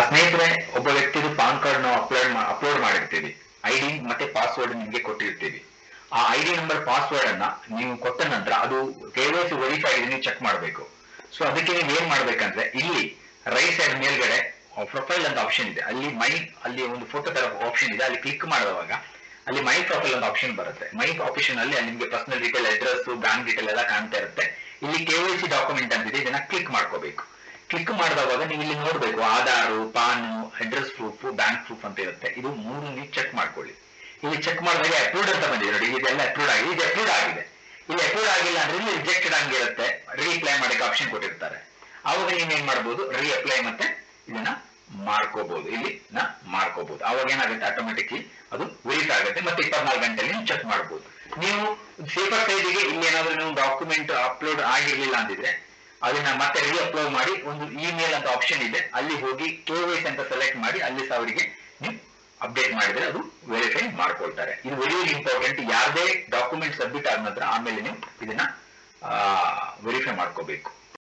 ಸ್ನೇಹಿತರೆ, ಒಬ್ಬ ವ್ಯಕ್ತಿದು PAN card ನಾವು ಅಪ್ಲೋಡ್ ಮಾಡಿರ್ತೀವಿ. ಐಡಿ ಮತ್ತೆ ಪಾಸ್ವರ್ಡ್ ನಿಮ್ಗೆ ಕೊಟ್ಟಿರ್ತೀವಿ. ಆ ಐಡಿ ನಂಬರ್ ಪಾಸ್ವರ್ಡ್ ಅನ್ನ ನೀವು ಕೊಟ್ಟ ನಂತರ ಅದು KYC ವೆರಿಫೈ ಆಗಿದೆ ನೀವು ಚೆಕ್ ಮಾಡಬೇಕು. ಸೊ ಅದಕ್ಕೆ ನೀವು ಏನ್ ಮಾಡ್ಬೇಕಂದ್ರೆ, ಇಲ್ಲಿ ರೈಟ್ ಸೈಡ್ ಮೇಲ್ಗಡೆ ಪ್ರೊಫೈಲ್ ಅಂತ ಆಪ್ಷನ್ ಇದೆ. ಅಲ್ಲಿ ಒಂದು ಫೋಟೋ ತರ ಆಪ್ಷನ್ ಇದೆ. ಅಲ್ಲಿ ಕ್ಲಿಕ್ ಮಾಡುವಾಗ ಅಲ್ಲಿ ಮೈ ಪ್ರೊಫೈಲ್ ಅಂತ ಆಪ್ಷನ್ ಬರುತ್ತೆ. ಮೈ ಆಪ್ಷನ್ ಅಲ್ಲಿ ನಿಮ್ಗೆ personal detail, address, bank detail ಎಲ್ಲ ಕಾಣ್ತಾ ಇರುತ್ತೆ. ಇಲ್ಲಿ KYC ಡಾಕ್ಯುಮೆಂಟ್ ಅಂತಿದೆ, ಇದನ್ನ ಕ್ಲಿಕ್ ಮಾಡ್ಕೋಬೇಕು. ಕ್ಲಿಕ್ ಮಾಡಿದವಾಗ ನೀವು ಇಲ್ಲಿ ನೋಡ್ಬೇಕು Aadhaar, PAN, address proof, bank proof ಅಂತ ಇರುತ್ತೆ. ಇದು ಮೂರು ನೀವು ಚೆಕ್ ಮಾಡ್ಕೊಳ್ಳಿ. ಇಲ್ಲಿ ಚೆಕ್ ಮಾಡಿದಾಗ ಅಪ್ರೂವ್ಡ್ ಅಂತ ಬಂದಿದೆ ನೋಡಿ, ಇದೆಲ್ಲ ಅಪ್ರೂವ್ಡ್ ಆಗಿದೆ. ಇದು ಅಪ್ರೂವ್ಡ್ ಆಗಿದೆ. ಇಲ್ಲಿ ಅಪ್ರೂವ್ಡ್ ಆಗಿಲ್ಲ ಅಂದ್ರೆ ಇಲ್ಲಿ ರಿಜೆಕ್ಟೆಡ್ ಹಂಗಿರುತ್ತೆ. ರೀಅಪ್ಲೈ ಮಾಡಕ್ಕೆ ಆಪ್ಷನ್ ಕೊಟ್ಟಿರ್ತಾರೆ. ಅವಾಗ ನೀವೇನ್ ಮಾಡ್ಬೋದು, ರೀಅಪ್ಲೈ ಮತ್ತೆ ಇದನ್ನ ಮಾಡ್ಕೋಬಹುದು. ಇಲ್ಲಿ ಮಾಡ್ಕೋಬಹುದು. ಅವಾಗ ಏನಾಗುತ್ತೆ, ಆಟೋಮೆಟಿಕ್ಲಿ ಅದು ವೆರಿಫೈ ಆಗುತ್ತೆ. ಮತ್ತೆ 24 ಗಂಟೆಯಲ್ಲಿ ನೀವು ಚೆಕ್ ಮಾಡಬಹುದು. ನೀವು ಸೇಫರ್ ಸೈಡ್ಗೆ ಇಲ್ಲಿ ಏನಾದ್ರು ನೀವು ಡಾಕ್ಯುಮೆಂಟ್ ಅಪ್ಲೋಡ್ ಆಗಿರ್ಲಿಲ್ಲ ಅಂತಿದ್ರೆ ಅದನ್ನ ಮತ್ತೆ ರೀಅಪ್ಲೋಡ್ ಮಾಡಿ ಒಂದು ಇಮೇಲ್ ಅಂತ ಆಪ್ಷನ್ ಇದೆ, ಅಲ್ಲಿ ಹೋಗಿ KYC ಅಂತ ಸೆಲೆಕ್ಟ್ ಮಾಡಿ ಅಲ್ಲಿ ಅವರಿಗೆ ನೀವು ಅಪ್ಡೇಟ್ ಮಾಡಿದ್ರೆ ಅದು ವೆರಿಫೈ ಮಾಡ್ಕೊಳ್ತಾರೆ. ಇದು ವೆರಿ ಇಂಪಾರ್ಟೆಂಟ್. ಯಾರದೇ ಡಾಕ್ಯುಮೆಂಟ್ ಸಬ್ಮಿಟ್ ಆದ ನಂತರ ಆಮೇಲೆ ನೀವು ಇದನ್ನ ವೆರಿಫೈ ಮಾಡ್ಕೋಬೇಕು.